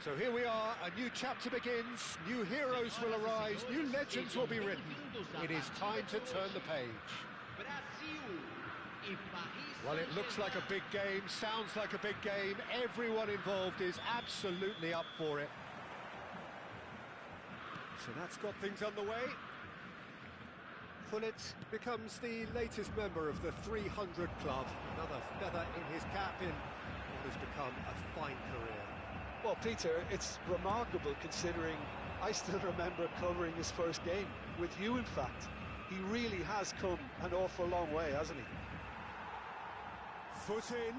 So here we are, a new chapter begins, new heroes will arise, new legends will be written. It is time to turn the page. Well, it looks like a big game, sounds like a big game, everyone involved is absolutely up for it. So that's got things underway. Gullit becomes the latest member of the 300 club, another feather in his cap in what has become a fine career. Well, Peter, it's remarkable considering I still remember covering his first game, with you in fact. He really has come an awful long way, hasn't he? Foot in.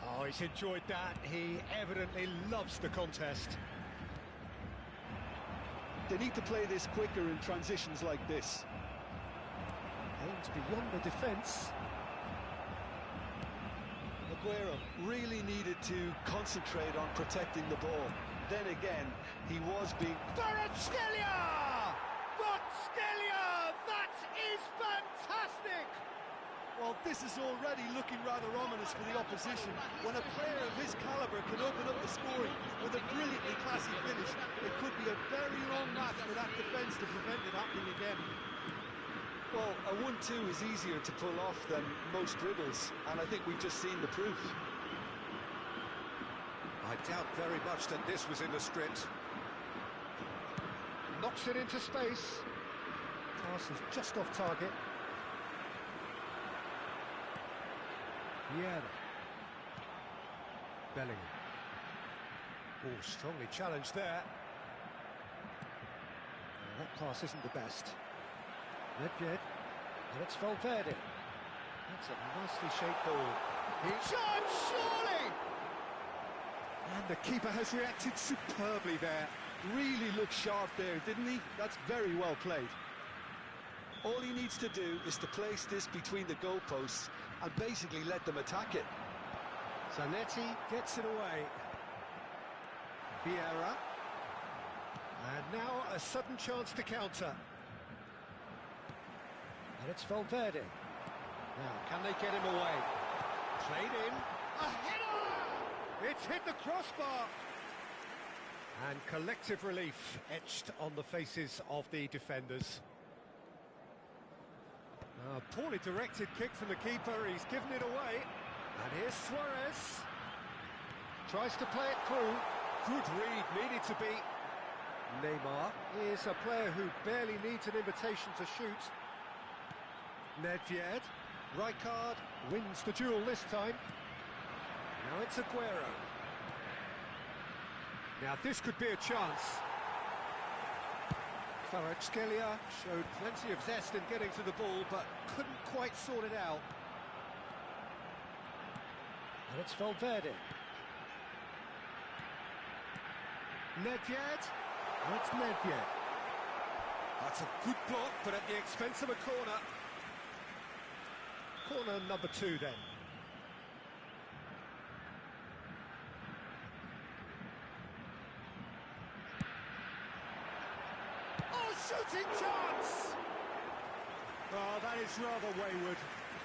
Oh, he's enjoyed that. He evidently loves the contest. They need to play this quicker in transitions like this. Aims beyond the defence. Aguero really needed to concentrate on protecting the ball. Then again, he was being... Kvaratskhelia! Kvaratskhelia! That is fantastic! Well, this is already looking rather ominous for the opposition. When a player of his calibre can open up the scoring with a brilliantly classy finish, it could be a very long match for that defence to prevent it happening again. Well, a 1-2 is easier to pull off than most dribbles, and I think we've just seen the proof. I doubt very much that this was in the script. Knocks it into space. Pass is just off target. Yeah. Bellingham. Oh, strongly challenged there. That pass isn't the best. Nedved, and it's Valverde. That's a nicely shaped ball. He shot, surely! And the keeper has reacted superbly there. Really looked sharp there, didn't he? That's very well played. All he needs to do is to place this between the goalposts and basically let them attack it. Zanetti gets it away. Vieira. And now a sudden chance to counter. And it's Valverde. Now, can they get him away? Played in. A header! It's hit the crossbar! And collective relief etched on the faces of the defenders. Poorly directed kick from the keeper, he's given it away. And here's Suarez. Tries to play it through. Good read, needed to be. Neymar is a player who barely needs an invitation to shoot. Nedved. Rijkaard wins the duel this time. Now it's Aguero. Now this could be a chance. Kvaratskhelia showed plenty of zest in getting to the ball, but couldn't quite sort it out. And it's Valverde. Nedved. And it's Nedved. That's a good block, but at the expense of a corner. Corner number 2 then. Oh, shooting chance! Oh, that is rather wayward.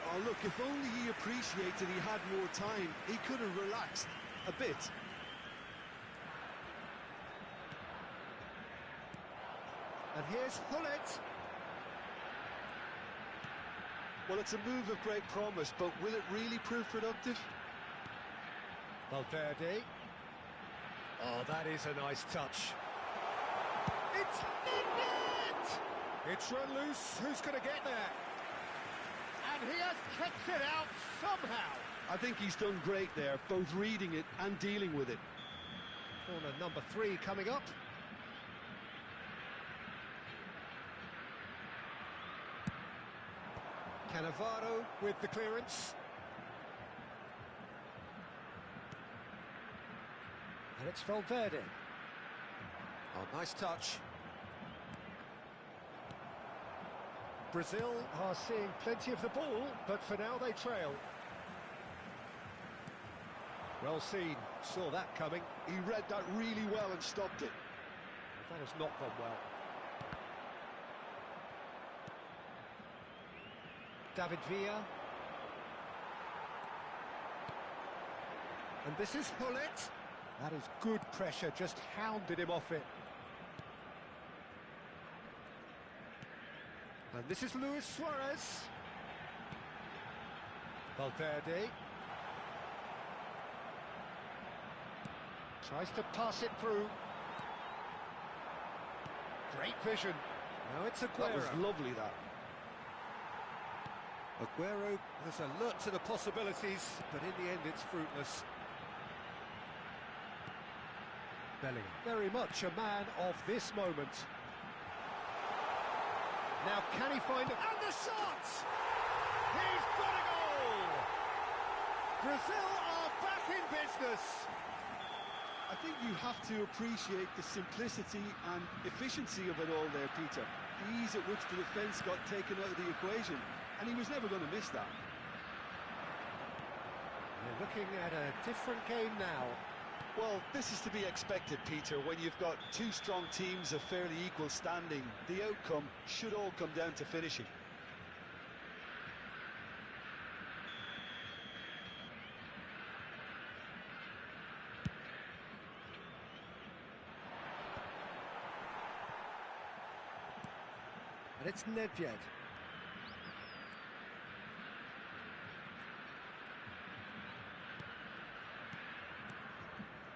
Oh, look, if only he appreciated he had more time, he could have relaxed a bit. And here's Gullit. Well, it's a move of great promise, but will it really prove productive? Valverde. Oh, that is a nice touch. It's in it! It's run loose. Who's going to get there? And he has kept it out somehow. I think he's done great there, both reading it and dealing with it. Corner number 3 coming up. Cannavaro with the clearance. And it's Valverde. Oh, nice touch. Brazil are seeing plenty of the ball, but for now they trail. Well seen, saw that coming. He read that really well and stopped it. That has not gone well. David Villa. And this is Gullit. That is good pressure, just hounded him off it. And this is Luis Suarez. Valverde. Tries to pass it through. Great vision. Now it's Aguero. That was lovely, that. Aguero has alert to the possibilities, but in the end it's fruitless. Bellingham, very much a man of this moment. Now can he find it? And the shot! He's got a goal! Brazil are back in business! I think you have to appreciate the simplicity and efficiency of it all there, Peter. The ease at which the defence got taken out of the equation, and he was never going to miss that. We're looking at a different game now. Well, this is to be expected, Peter. When you've got two strong teams of fairly equal standing, the outcome should all come down to finishing. And it's Nedved.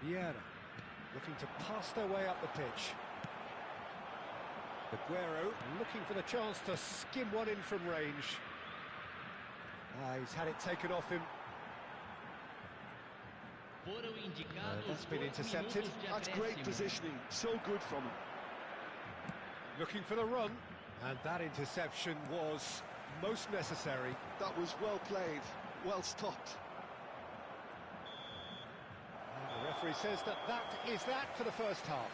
Vieira looking to pass their way up the pitch. Aguero looking for the chance to skim one in from range. He's had it taken off him. That's been intercepted. That's great positioning, so good from him. Looking for the run, and that interception was most necessary. That was well played, well stopped. The referee says that is that for the first half.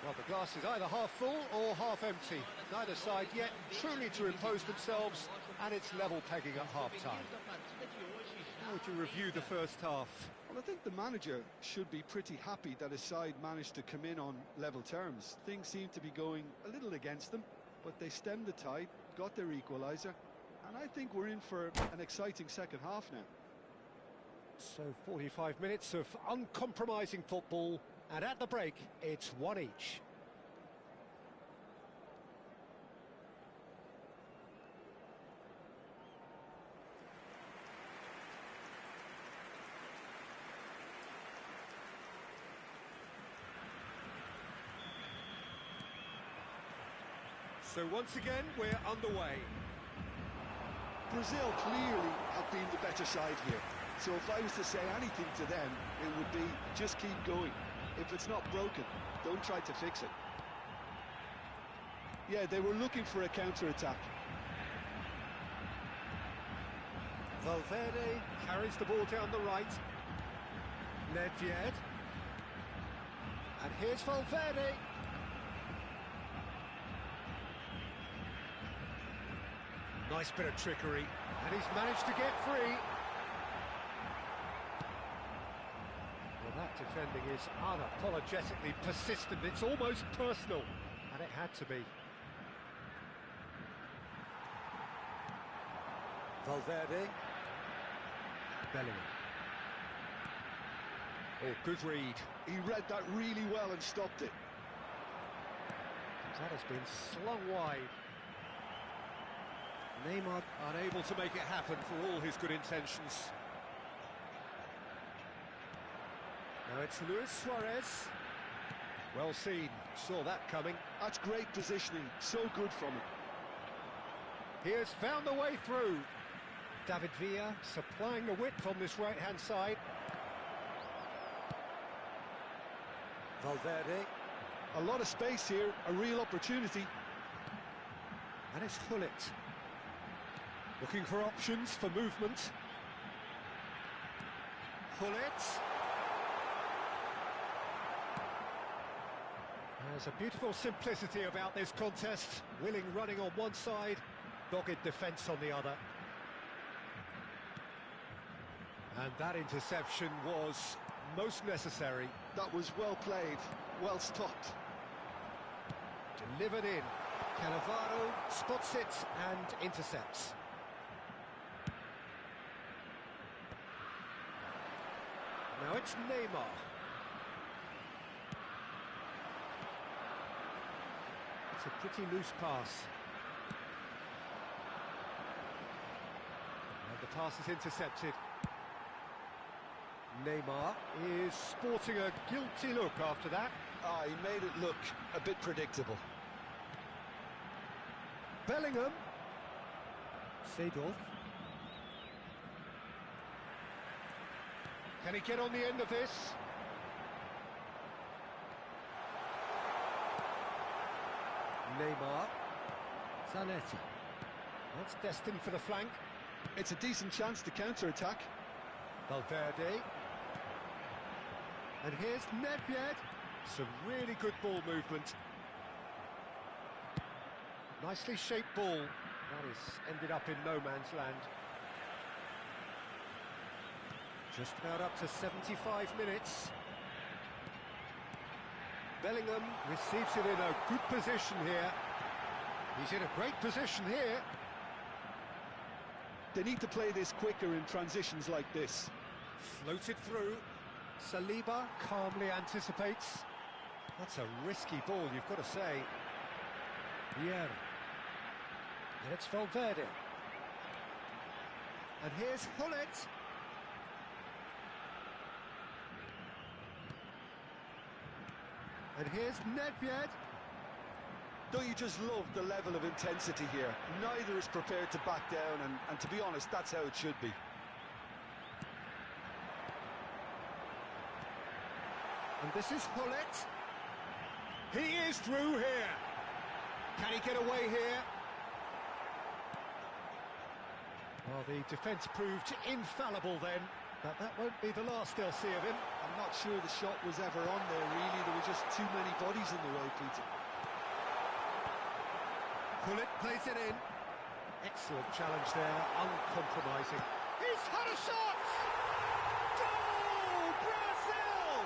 Well, the glass is either half full or half empty. Neither side yet truly to impose themselves, and it's level pegging at half-time. How would you review the first half? Well, I think the manager should be pretty happy that his side managed to come in on level terms. Things seem to be going a little against them, but they stemmed the tide, got their equaliser, and I think we're in for an exciting second half now. So 45 minutes of uncompromising football, and at the break, it's one each. So once again, we're underway. Brazil clearly have been the better side here. So if I was to say anything to them, it would be just keep going. If it's not broken, don't try to fix it. Yeah, they were looking for a counter-attack. Valverde carries the ball down the right. Nedved. And here's Valverde. Nice bit of trickery, and he's managed to get free. Well, that defending is unapologetically persistent. It's almost personal, and it had to be. Valverde. Bellingham. Oh, good read. He read that really well and stopped it. That has been slung wide. Neymar unable to make it happen for all his good intentions. Now it's Luis Suarez. Well seen, saw that coming. That's great positioning, so good from him. He has found the way through. David Villa supplying the width on this right-hand side. Valverde. A lot of space here, a real opportunity. And it's Gullit. Looking for options for movement. Gullit. There's a beautiful simplicity about this contest. Willing running on one side, dogged defence on the other. And that interception was most necessary. That was well played, well stopped. Delivered in. Cannavaro spots it and intercepts. Now it's Neymar. It's a pretty loose pass. And the pass is intercepted. Neymar is sporting a guilty look after that. Ah, he made it look a bit predictable. Bellingham. Seedorf. Can he get on the end of this? Neymar. Zanetti. That's destined for the flank. It's a decent chance to counter-attack. Valverde. And here's Nedved. Some really good ball movement. Nicely shaped ball. That is ended up in no man's land. Just about up to 75 minutes. Bellingham receives it in a good position here. He's in a great position here. They need to play this quicker in transitions like this. Floated through. Saliba calmly anticipates. That's a risky ball, you've got to say. Vieira. And it's Valverde. And here's Hullet. And here's Nedved. Don't you just love the level of intensity here? Neither is prepared to back down, and to be honest, that's how it should be. And this is Hullet. He is through here. Can he get away here? Well, the defence proved infallible then, but that won't be the last they'll see of him. I'm not sure the shot was ever on there, really. There were just too many bodies in the way, Peter. Hullet plays it in. Excellent challenge there, uncompromising. He's had a shot! Goal, Brazil!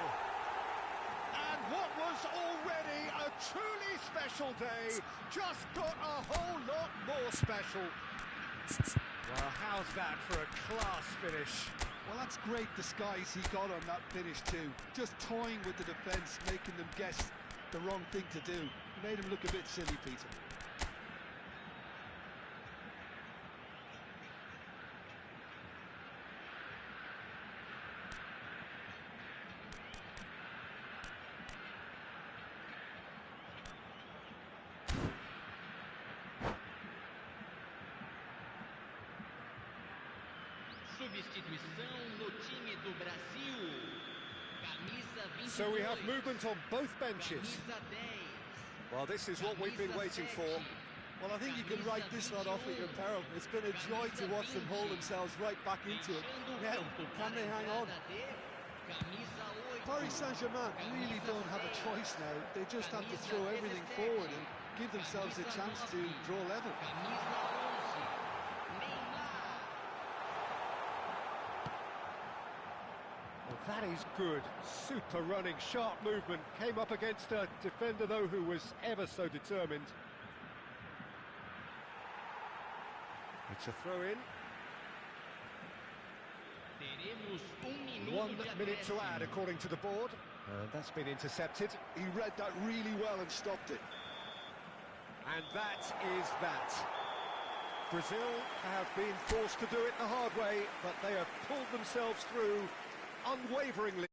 And what was already a truly special day just got a whole lot more special. Well, how's that for a class finish? Well, that's great disguise he got on that finish too. Just toying with the defence, making them guess the wrong thing to do. Made him look a bit silly, Peter. So we have movement on both benches. Well, this is what we've been waiting for. Well, I think you can write this one off at your peril. It's been a joy to watch them hold themselves right back into it. Now, can they hang on? Paris Saint-Germain really don't have a choice now. They just have to throw everything forward and give themselves a chance to draw level. That is good. Super running, sharp movement. Came up against a defender, though, who was ever so determined. It's a throw-in. 1 minute to add, according to the board. And that's been intercepted. He read that really well and stopped it. And that is that. Brazil have been forced to do it the hard way, but they have pulled themselves through unwaveringly.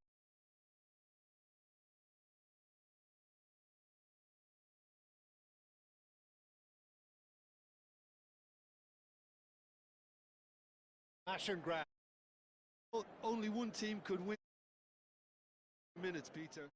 Smash and grab. Well, only one team could win minutes, Peter.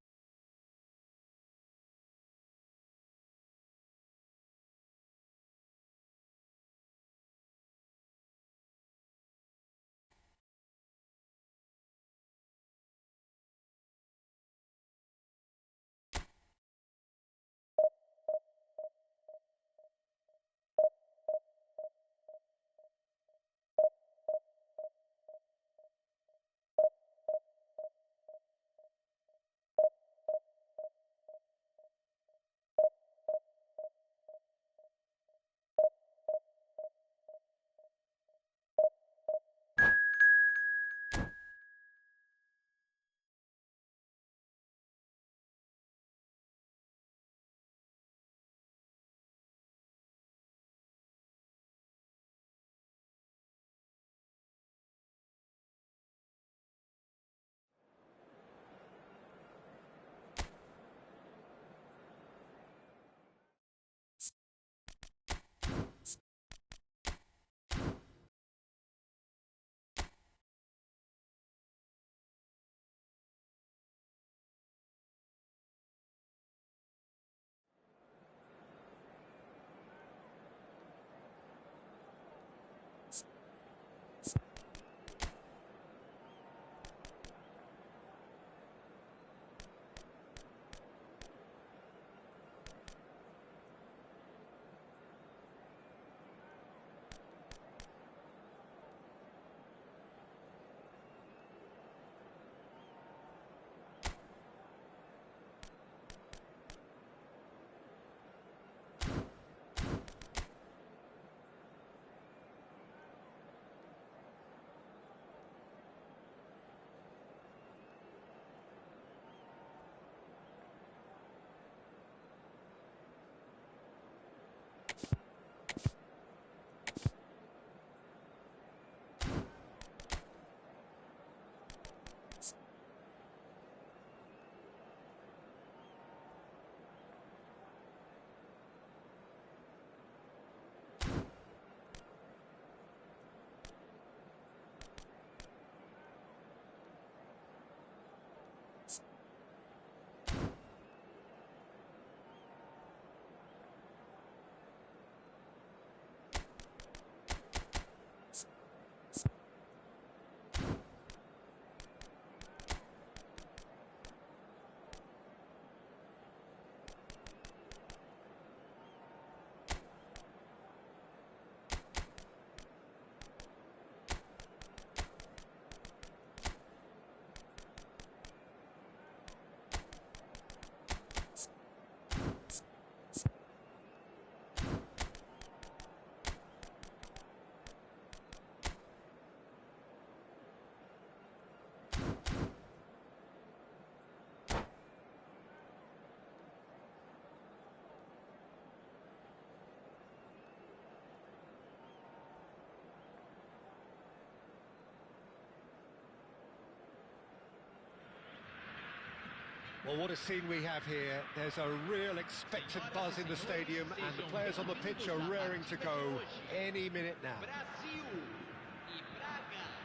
Well, what a scene we have here. There's a real expectant buzz in the stadium, and the players on the pitch are raring to go any minute now.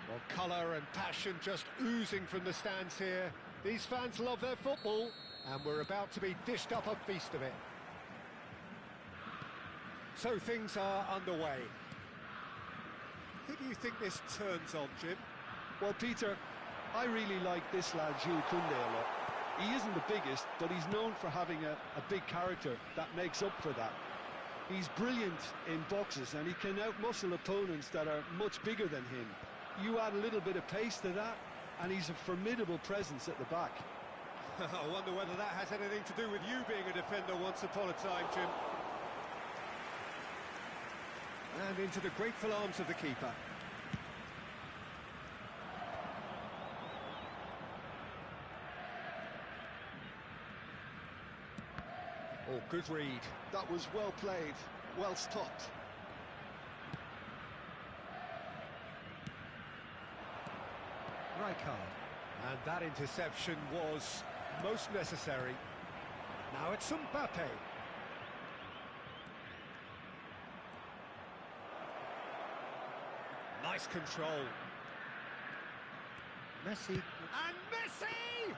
Well, colour and passion just oozing from the stands here. These fans love their football, and we're about to be dished up a feast of it. So things are underway. Who do you think this turns on, Jim? Well, Peter, I really like this lad, Jules Koundé, a lot. He isn't the biggest, but he's known for having a big character that makes up for that. He's brilliant in boxes, and he can outmuscle opponents that are much bigger than him. You add a little bit of pace to that, and he's a formidable presence at the back. I wonder whether that has anything to do with you being a defender once upon a time, Jim. And into the grateful arms of the keeper. Oh, good read. That was well played, well stopped. Rijkaard. And that interception was most necessary. Now it's Mbappe. Nice control. Messi. And Messi!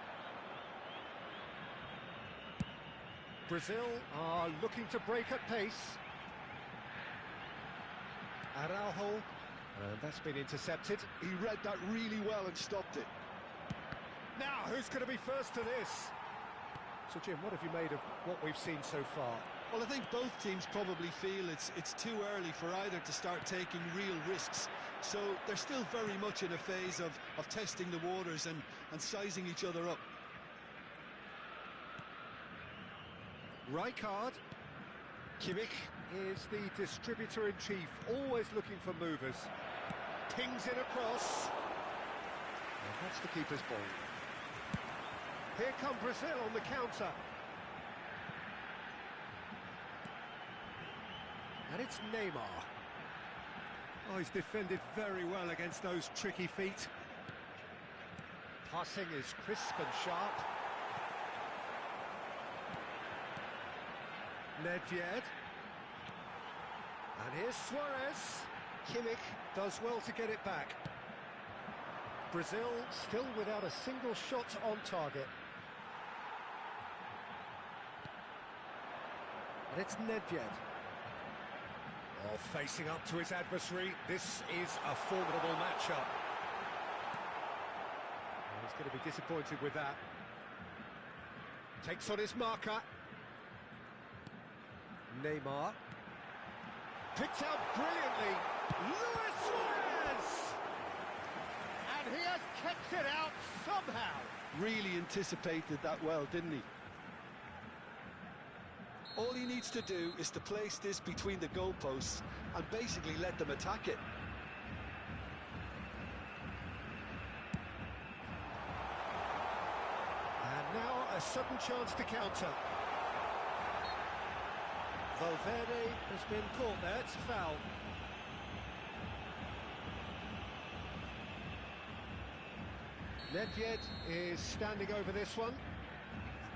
Brazil are looking to break at pace. Araujo. And that's been intercepted. He read that really well and stopped it. Now, who's going to be first to this? So, Jim, what have you made of what we've seen so far? Well, I think both teams probably feel it's too early for either to start taking real risks. So they're still very much in a phase of testing the waters and sizing each other up. Rijkaard. Kimmich is the distributor-in-chief, always looking for movers. Pings it across. And that's the keeper's ball. Here come Brazil on the counter. And it's Neymar. Oh, he's defended very well against those tricky feet. Passing is crisp and sharp. Nedved. And here's Suarez. Kimmich does well to get it back. Brazil still without a single shot on target. And it's Nedved. Oh, facing up to his adversary. This is a formidable matchup. Oh, he's going to be disappointed with that. Takes on his marker. Neymar. Picked out brilliantly. Luis Suarez! And he has kept it out somehow. Really anticipated that well, didn't he? All he needs to do is to place this between the goalposts and basically let them attack it. And now a sudden chance to counter. Valverde has been caught there, it's a foul. Nedved is standing over this one.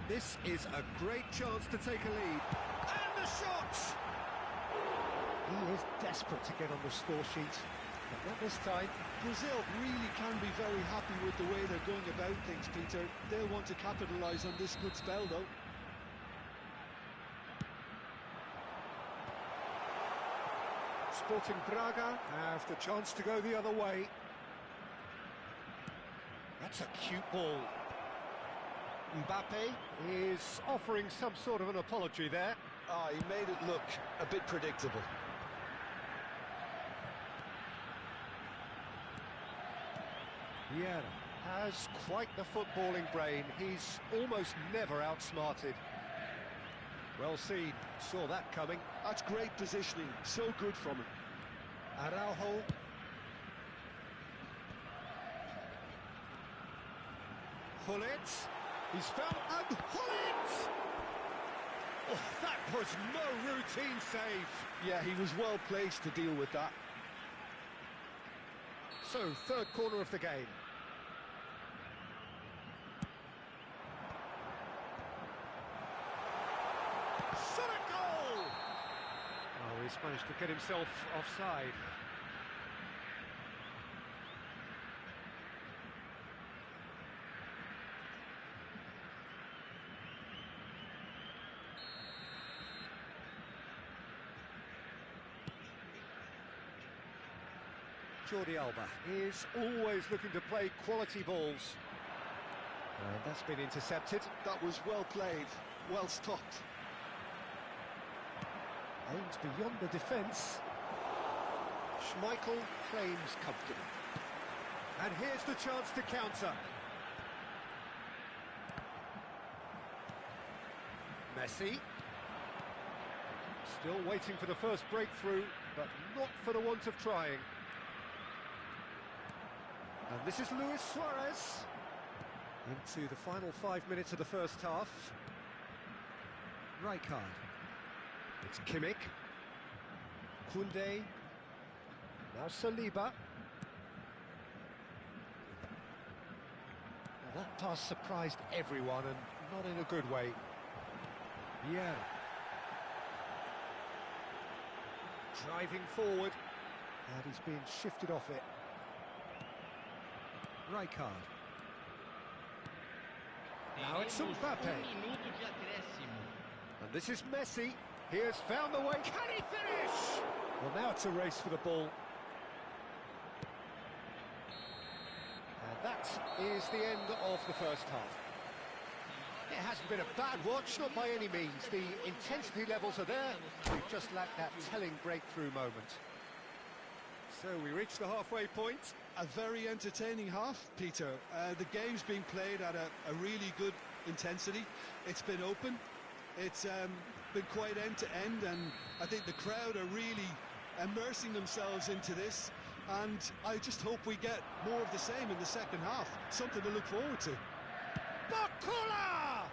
This is a great chance to take a lead. And the shot! He is desperate to get on the score sheet, but not this time. Brazil really can be very happy with the way they're going about things, Peter. They'll want to capitalise on this good spell, though. Sporting Braga have the chance to go the other way. That's a cute ball. Mbappe is offering some sort of an apology there. Ah, he made it look a bit predictable. Vieira has quite the footballing brain. He's almost never outsmarted. Well seen, saw that coming. That's great positioning, so good from him. Araujo. Gullit. He's found and Gullit! Oh, that was no routine save. Yeah, he was well placed to deal with that. So, third corner of the game. he's managed to get himself offside. Jordi Alba is always looking to play quality balls. And that's been intercepted. That was well played, well stopped. Aims beyond the defence. Schmeichel claims comfortable. And here's the chance to counter. Messi. Still waiting for the first breakthrough, but not for the want of trying. And this is Luis Suarez. Into the final 5 minutes of the first half. Rijkaard. It's Kimmich. Koundé. Now Saliba. Now that pass surprised everyone, and not in a good way. Vieira. Driving forward. And he's being shifted off it. Rijkaard. Now it's Mbappe. And this is Messi. He has found the way. Can he finish? Well, now it's a race for the ball. And that is the end of the first half. It hasn't been a bad watch, not by any means. The intensity levels are there. We've just lacked that telling breakthrough moment. So we reach the halfway point. A very entertaining half, Peter. The game's been played at a really good intensity. It's been open. It's been quite end-to-end, and I think the crowd are really immersing themselves into this. And I just hope we get more of the same in the second half. Something to look forward to. Bakula!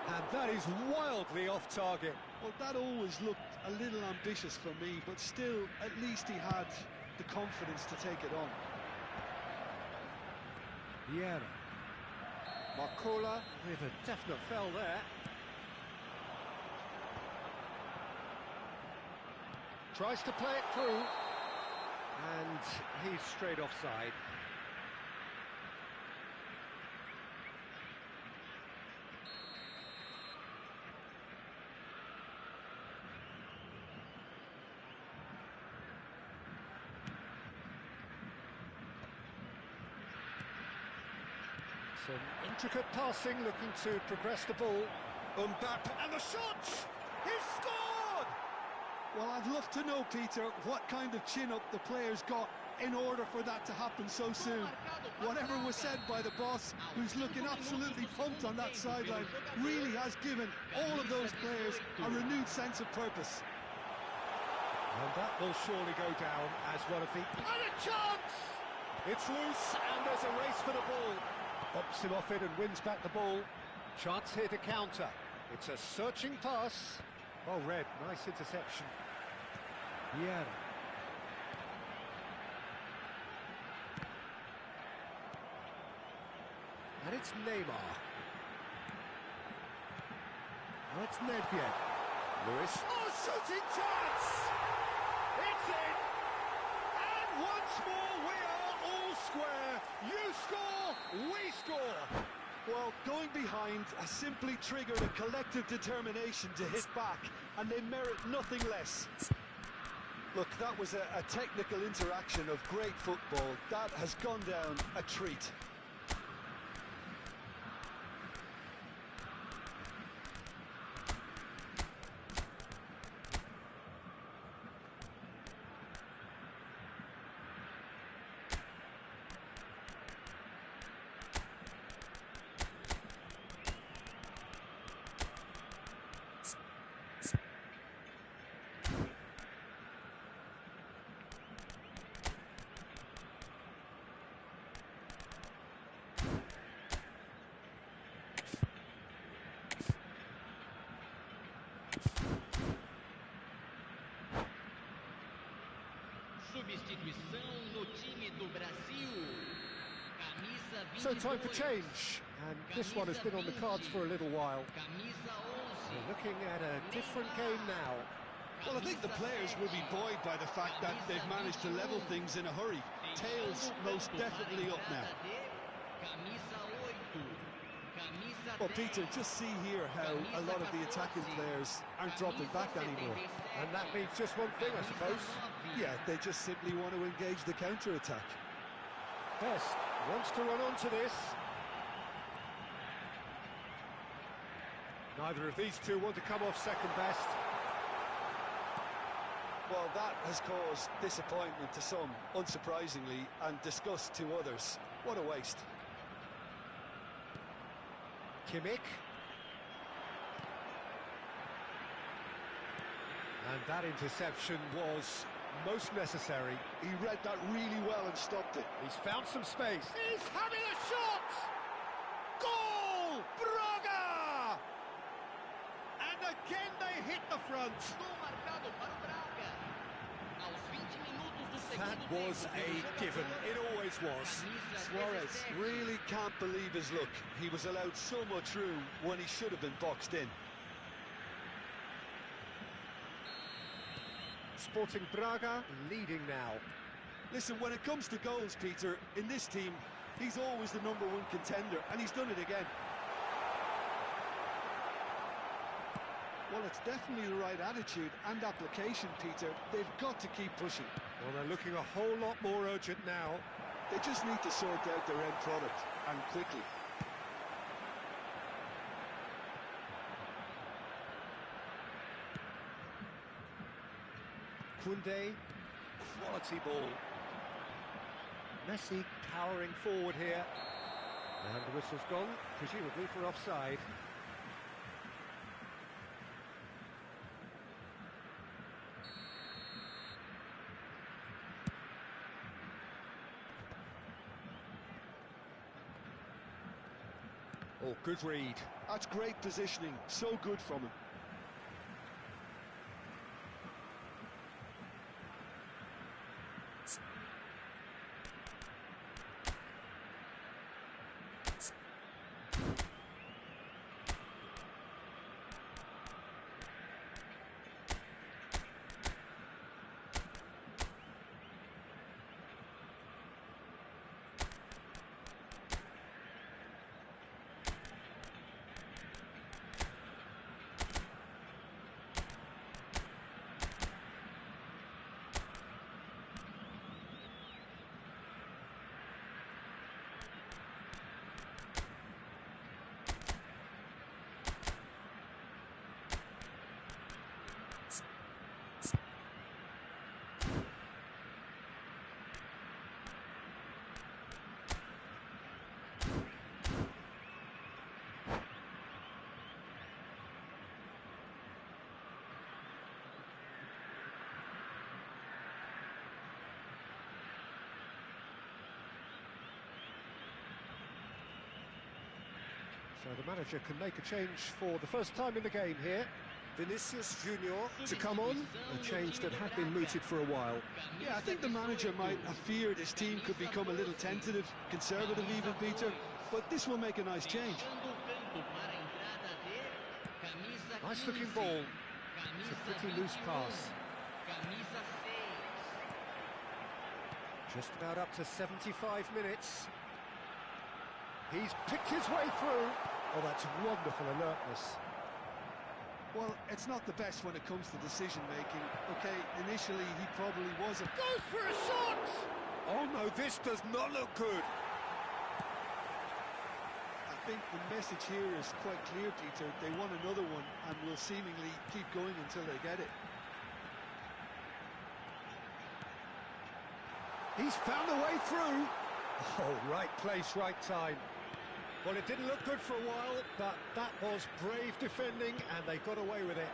And that is wildly off target. Well, that always looked a little ambitious for me, but still, at least he had the confidence to take it on. Vieira. Bakula with a definite foul there. Tries to play it through. And he's straight offside. Some intricate passing, looking to progress the ball. Mbappe, and the shot! He's scored! Well, I'd love to know, Peter, what kind of chin-up the players got in order for that to happen so soon. Whatever was said by the boss, who's looking absolutely pumped on that sideline, really has given all of those players a renewed sense of purpose. And that will surely go down as one of the... And a chance! It's loose, and there's a race for the ball. Bops him off it and wins back the ball. Chance here to counter. It's a searching pass. Well read, nice interception. Vieira. And it's Neymar. Now it's Nedved. Lewis. Oh, shooting chance! It's in! And once more we are all square. You score, we score. Well, going behind has simply triggered a collective determination to hit back, and they merit nothing less. Look, that was a technical interaction of great football. That has gone down a treat. So time for change, and this one has been on the cards for a little while. We're looking at a different game now. Well, I think the players will be buoyed by the fact that they've managed to level things in a hurry. Tails most definitely up now. Well, Peter, just see here how a lot of the attacking players aren't dropping back anymore. And that means just one thing, I suppose. Yeah, they just simply want to engage the counter-attack. Best wants to run onto this. Neither of these two want to come off second best. Well, that has caused disappointment to some, unsurprisingly, and disgust to others. What a waste. Kimmich. And that interception was most necessary. He read that really well and stopped it. He's found some space. He's having a shot! Goal! Braga! And again they hit the front. That was a given. It always was. Suarez really can't believe his luck. He was allowed so much room when he should have been boxed in. Sporting Braga leading now. Listen, when it comes to goals, Peter, in this team, he's always the #1 contender, and he's done it again. Well, it's definitely the right attitude and application, Peter. They've got to keep pushing. Well, they're looking a whole lot more urgent now. They just need to sort out their end product, and quickly. Koundé, quality ball. Messi powering forward here. And the whistle's gone, presumably for offside. Oh, good read. That's great positioning, so good from him. So the manager can make a change for the first time in the game here. Vinicius Junior to come on, a change that had been mooted for a while. Yeah, I think the manager might have feared his team could become a little tentative, conservative even, Peter, but this will make a nice change. Nice looking ball. It's a pretty loose pass. Just about up to 75 minutes. He's picked his way through. Oh, that's wonderful alertness. Well, it's not the best when it comes to decision-making. Okay, initially he probably was a... Goes for a shot! Oh no, this does not look good. I think the message here is quite clear, Peter. They want another one and will seemingly keep going until they get it. He's found a way through. Oh, right place, right time. Well, it didn't look good for a while, but that was brave defending, and they got away with it.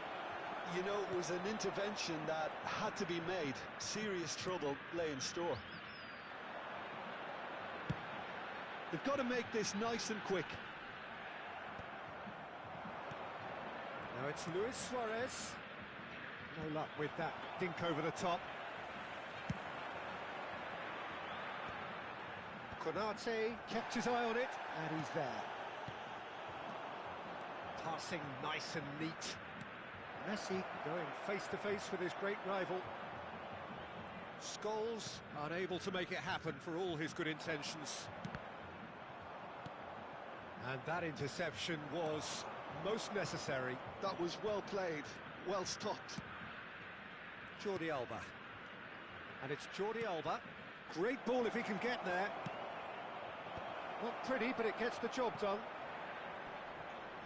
You know, it was an intervention that had to be made. Serious trouble lay in store. They've got to make this nice and quick. Now it's Luis Suarez. No luck with that dink over the top. Konate kept his eye on it, and he's there. Passing nice and neat. Messi going face to face with his great rival. Scholes unable to make it happen for all his good intentions. And that interception was most necessary. That was well played, well stopped. Jordi Alba. And it's Jordi Alba. Great ball if he can get there. Not pretty, but it gets the job done.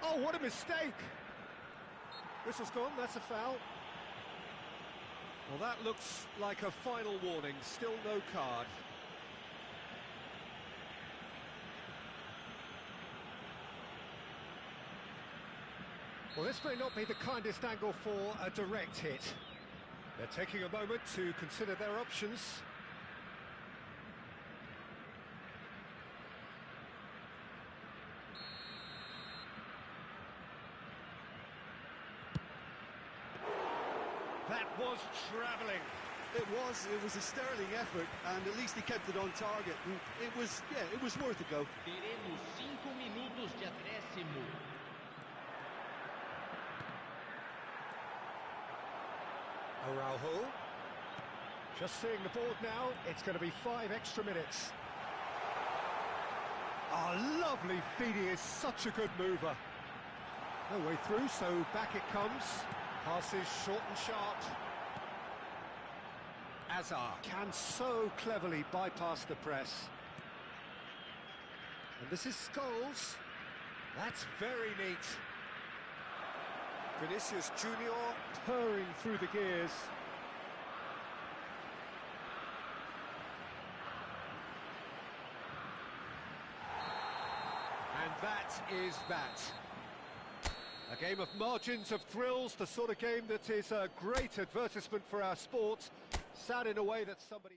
Oh, what a mistake! Whistle's gone, that's a foul. Well, that looks like a final warning, still no card. Well, this may not be the kindest angle for a direct hit. They're taking a moment to consider their options. That was travelling. It was a sterling effort, and at least he kept it on target. And it was worth a go. Teremos 5 minutos de acréscimo. Araujo. Just seeing the board now, it's going to be 5 extra minutes. Oh, lovely feed, he is such a good mover. No way through, so back it comes. Passes short and sharp. Azar can so cleverly bypass the press. And this is Scholes. That's very neat. Vinicius Junior purring through the gears. And that is that. A game of margins, of thrills, the sort of game that is a great advertisement for our sport. Sad in a way that somebody...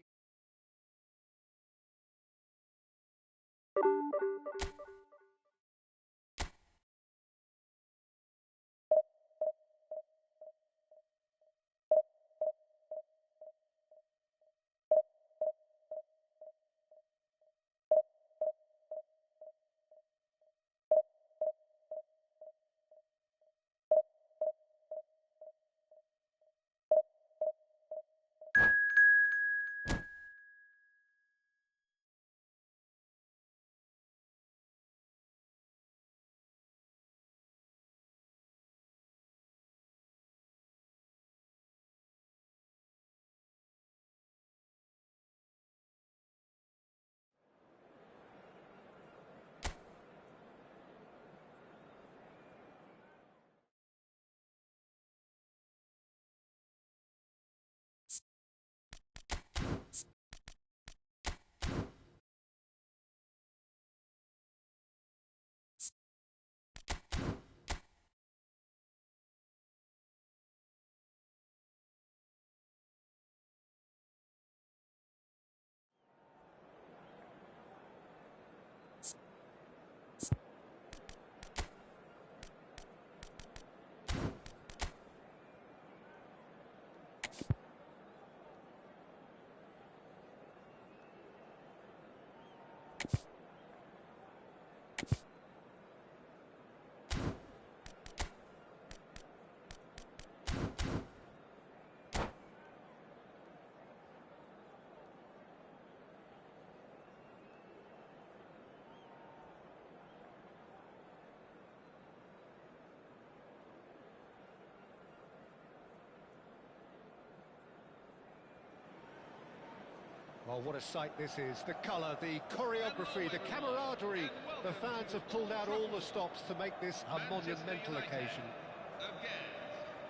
Well, what a sight this is. The colour, the choreography, the camaraderie. The fans have pulled out all the stops to make this a monumental occasion.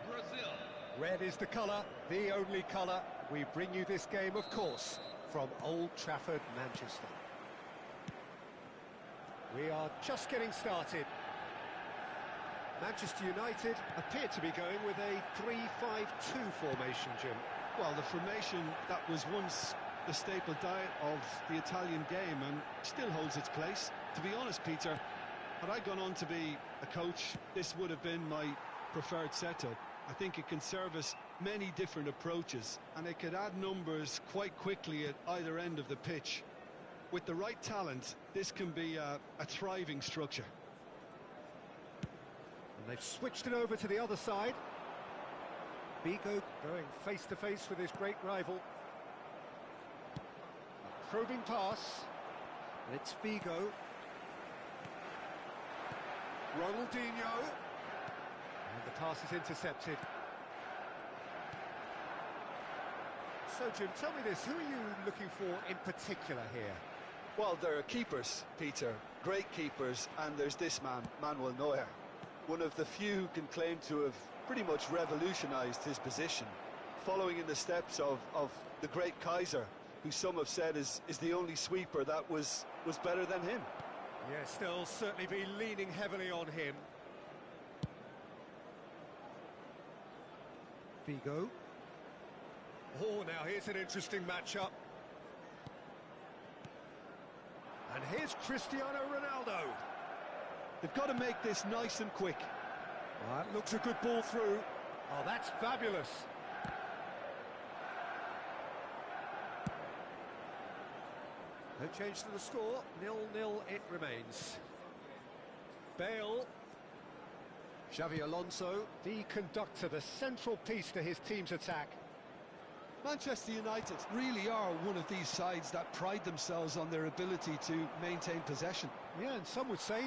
Brazil. Red is the colour, the only colour. We bring you this game, of course, from Old Trafford, Manchester. We are just getting started. Manchester United appear to be going with a 3-5-2 formation, Jim. Well, the formation that was once the staple diet of the Italian game and still holds its place. To be honest, Peter, had I gone on to be a coach, this would have been my preferred setup. I think it can service many different approaches, and it could add numbers quite quickly at either end of the pitch. With the right talent, this can be a thriving structure. And they've switched it over to the other side. Figo going face to face with his great rival. A probing pass. And it's Figo. Ronaldinho. And the pass is intercepted. So, Jim, tell me this, who are you looking for in particular here? Well, there are keepers, Peter, great keepers, and there's this man, Manuel Neuer. One of the few who can claim to have pretty much revolutionised his position, following in the steps of the great Kaiser, who some have said is the only sweeper that was better than him. Yes, they'll certainly be leaning heavily on him. Figo. Oh, now here's an interesting matchup. And here's Cristiano Ronaldo. They've got to make this nice and quick. Well, that looks a good ball through. Oh, that's fabulous. No change to the score. 0-0 it remains. Bale. Xavi Alonso, the conductor, the central piece to his team's attack. Manchester United really are one of these sides that pride themselves on their ability to maintain possession. Yeah, and some would say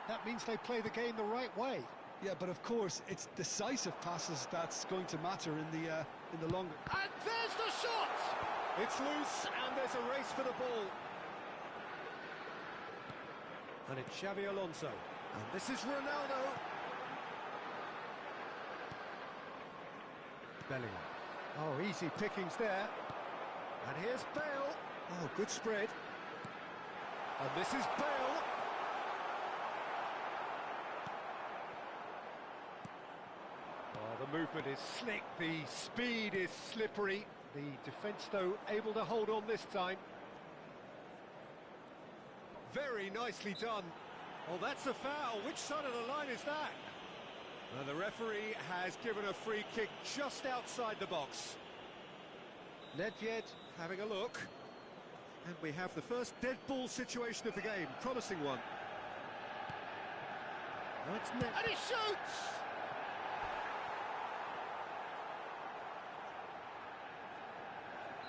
that means they play the game the right way. Yeah, but of course, it's decisive passes that's going to matter in the longer... And there's the shot! It's loose, and there's a race for the ball. And it's Xavi Alonso. And this is Ronaldo. Bellingham. Oh, easy pickings there. And here's Bale. Oh, good spread. And this is Bale. Oh, the movement is slick, the speed is slippery. The defence, though, able to hold on this time. Very nicely done. Oh, that's a foul. Which side of the line is that? Well, the referee has given a free kick just outside the box. Nedved having a look. And we have the first dead ball situation of the game. Promising one. That's and he shoots!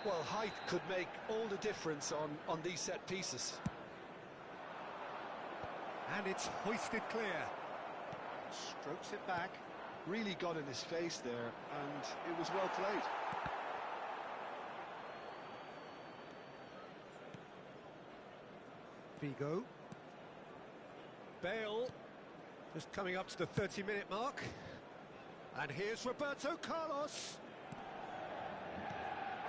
Well, height could make all the difference on these set pieces. And it's hoisted clear. Strokes it back. Really got in his face there, and it was well played. Figo. Bale. Just coming up to the 30-minute mark. And here's Roberto Carlos.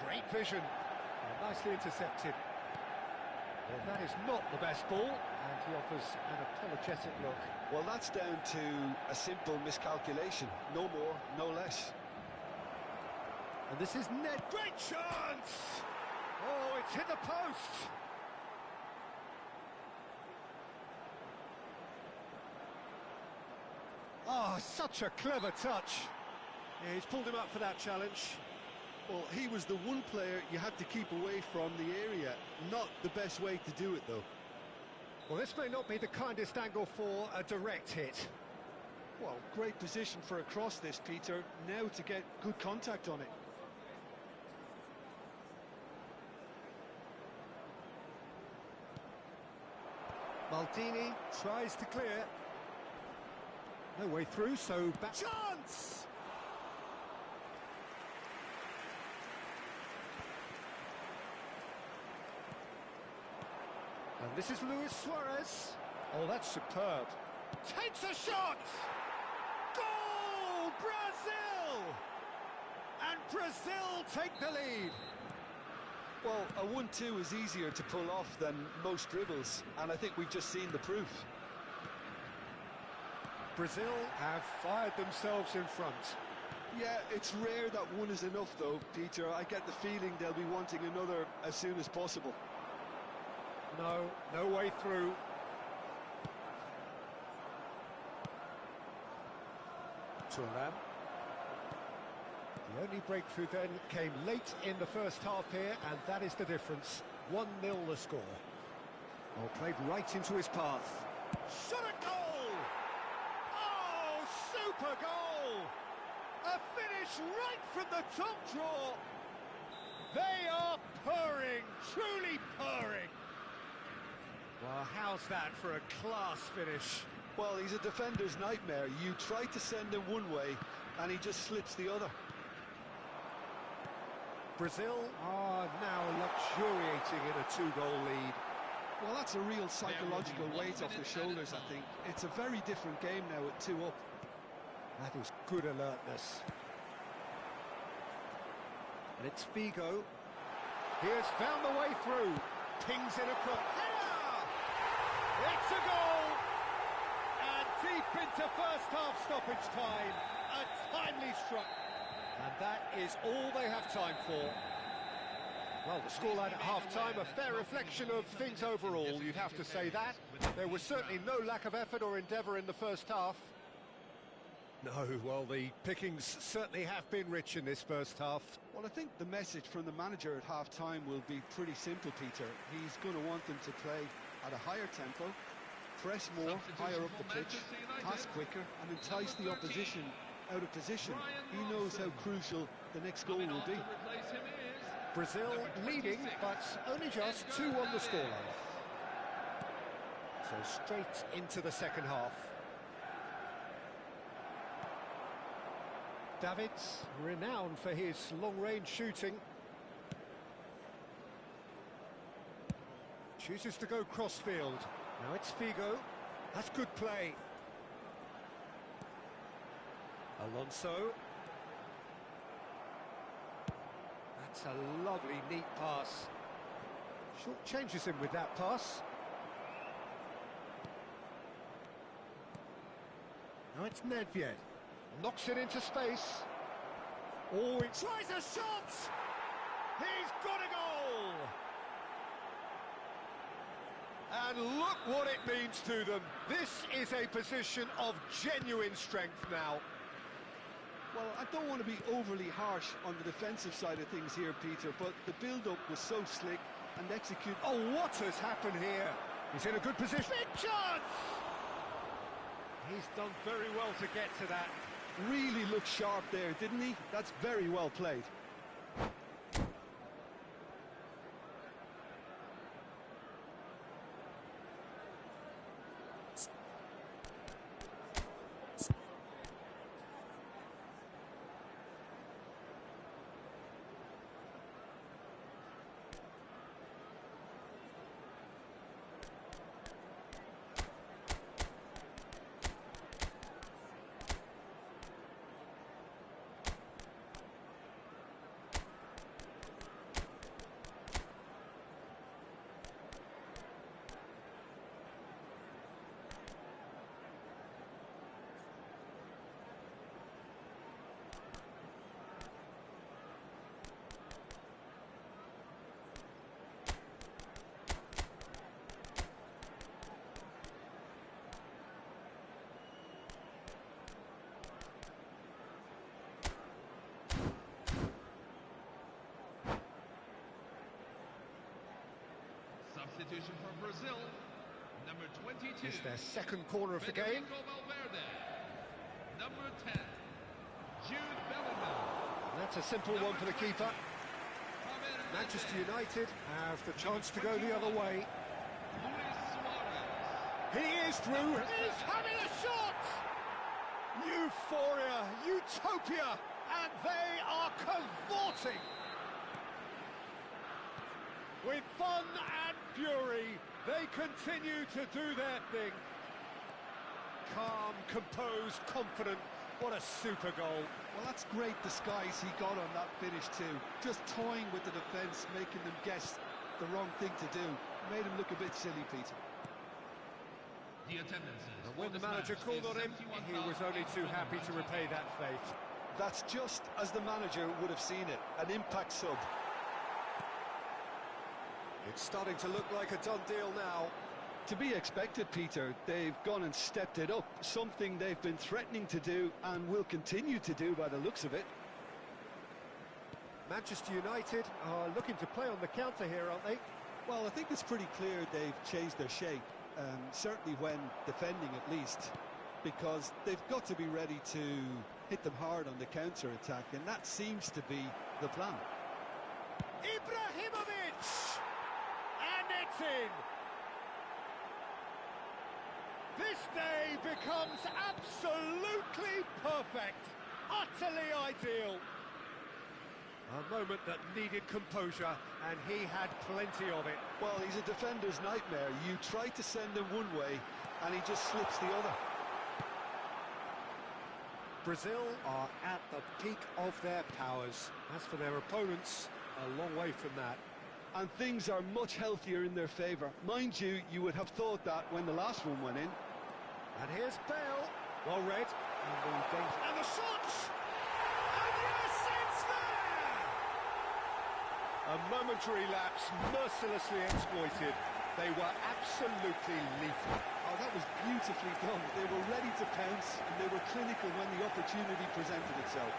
Great vision. And nicely intercepted. Well, that is not the best ball, and he offers an apologetic look. Well, that's down to a simple miscalculation. No more, no less. And this is Ned. Great chance! Oh, it's hit the post! Oh, such a clever touch. Yeah, he's pulled him up for that challenge. Well, he was the one player you had to keep away from the area. Not the best way to do it, though. Well, this may not be the kindest angle for a direct hit. Well, great position for a cross this, Peter. Now to get good contact on it. Maldini tries to clear. No way through, so back. Chance! And this is Luis Suarez. Oh, that's superb. Takes a shot! Goal! Brazil! And Brazil take the lead. Well, a 1-2 is easier to pull off than most dribbles, and I think we've just seen the proof. Brazil have fired themselves in front. Yeah, it's rare that one is enough, though, Peter. I get the feeling they'll be wanting another as soon as possible. No way through. Thuram. The only breakthrough then came late in the first half here, and that is the difference. 1-0 the score. Oh, played right into his path. Shot a goal! Oh, super goal! A finish finish right from the top draw. They are purring, truly purring. Well, how's that for a class finish? Well, he's a defender's nightmare. You try to send him one way, and he just slips the other. Brazil are now luxuriating in a two-goal lead. Well, that's a real psychological weight off the shoulders, I think. It's a very different game now at 2 up. That is good alertness. And it's Figo. He has found the way through. Pings in a cross. Header! It's a goal! And deep into first half stoppage time. A timely struck. And that is all they have time for. Well, the scoreline at half-time, a fair reflection of things overall, you'd have to say that. There was certainly no lack of effort or endeavour in the first half. No, well, the pickings certainly have been rich in this first half. Well, I think the message from the manager at half-time will be pretty simple, Peter. He's going to want them to play at a higher tempo, press more, higher up the pitch, pass quicker, and entice the opposition out of position. He knows how crucial the next goal will be. Brazil leading, but only just 2 on the scoreline. So straight into the second half. Davids, renowned for his long-range shooting. Chooses to go crossfield. Now it's Figo. That's good play. Alonso. That's a lovely, neat pass. Short changes him with that pass. Now it's Nedved. Knocks it into space. Oh, he tries a shot! He's got a goal! And look what it means to them. This is a position of genuine strength now. Well, I don't want to be overly harsh on the defensive side of things here, Peter, but the build-up was so slick and executed. Oh, what has happened here? He's in a good position. Big chance! He's done very well to get to that. Really looked sharp there, didn't he? That's very well played. Substitution for Brazil, number 22. It's their second corner of the game. Valverde. Number 10, Jude Bellingham. That's a simple one for the keeper. Manchester United have the chance to go the other way. Luis Suarez. He is through. He's having a shot! Euphoria, utopia, and they are cavorting. With fun and fury, they continue to do their thing. Calm, composed, confident. What a super goal. Well, that's great disguise he got on that finish too. Just toying with the defence, making them guess the wrong thing to do. Made him look a bit silly, Peter. The attendances. And when the manager called on him, he was only too happy to repay that faith. That's just as the manager would have seen it, an impact sub. It's starting to look like a done deal now. To be expected, Peter. They've gone and stepped it up, something they've been threatening to do and will continue to do by the looks of it. Manchester United are looking to play on the counter here, aren't they? Well, I think it's pretty clear they've changed their shape, certainly when defending at least, because they've got to be ready to hit them hard on the counter-attack, and that seems to be the plan. Ibrahimovic! And it's in! This day becomes absolutely perfect, utterly ideal. A moment that needed composure, and he had plenty of it. Well, he's a defender's nightmare. You try to send him one way, and he just slips the other. Brazil are at the peak of their powers. As for their opponents, a long way from that. And things are much healthier in their favour. Mind you, you would have thought that when the last one went in. And here's Bale. Well read. And the shot! And yes, it's there! A momentary lapse, mercilessly exploited. They were absolutely lethal. Oh, that was beautifully done. They were ready to pounce, and they were clinical when the opportunity presented itself.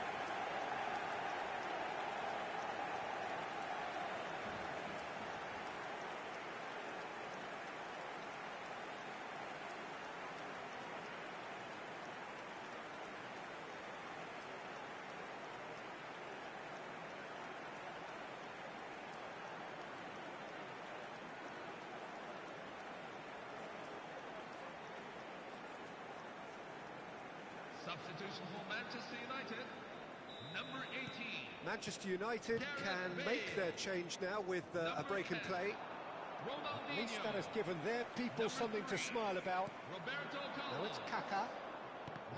Substitution for Manchester United, number 18. Manchester United can make their change now with a break in play. At least that has given their people something to smile about. Now it's Kaká.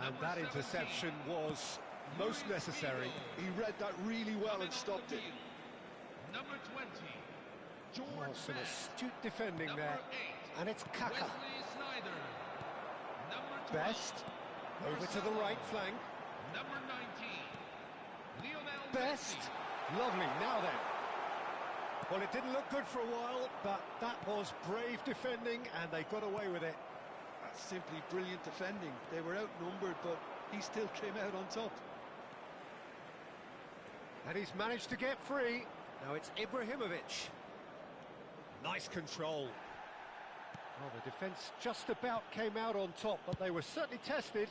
And that interception was most necessary. He read that really well and stopped it. Number 20, George Oh, some Best. astute defending Number there. 8, And it's Kaká. Wesley Sneijder. Number 12, Best. Over to the right flank. Number 19, Lionel Best. Messi. Lovely. Now then. Well, it didn't look good for a while, but that was brave defending, and they got away with it. That's simply brilliant defending. They were outnumbered, but he still came out on top. And he's managed to get free. Now it's Ibrahimovic. Nice control. Well, the defence just about came out on top, but they were certainly tested.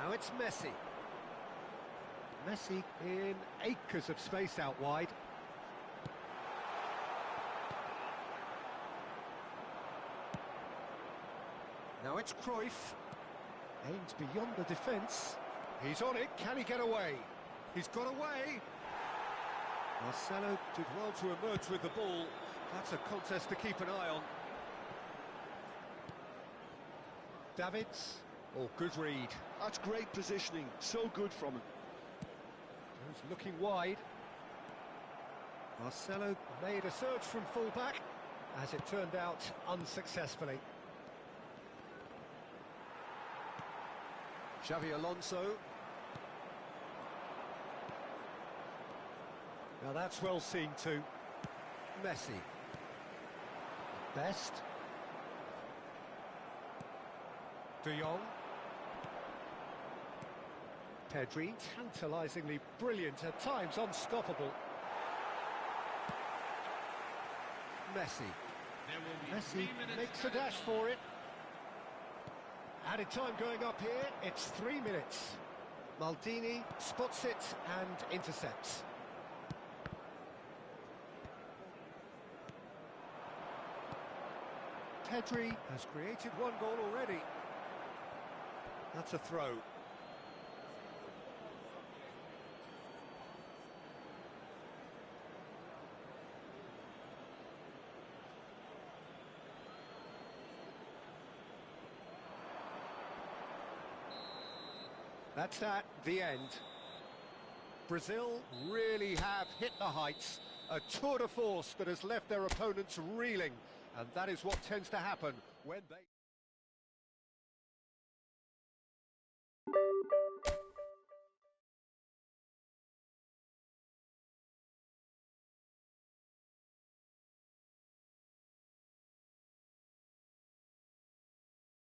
Now it's Messi. Messi in acres of space out wide. Now it's Cruyff. Aims beyond the defence. He's on it. Can he get away? He's got away. Marcelo did well to emerge with the ball. That's a contest to keep an eye on. Davids. Oh, good read. That's great positioning. So good from him. He's looking wide. Marcelo made a surge from fullback, as it turned out unsuccessfully. Xavi Alonso. Now that's well seen too. Messi. Best. De Jong. Pedri, tantalisingly brilliant, at times unstoppable. Messi. There will be 3 Messi minutes makes a dash for it. Added time going up here, it's 3 minutes. Maldini spots it and intercepts. Pedri has created one goal already. That's a throw. That's that, the end. Brazil really have hit the heights. A tour de force that has left their opponents reeling. And that is what tends to happen when they...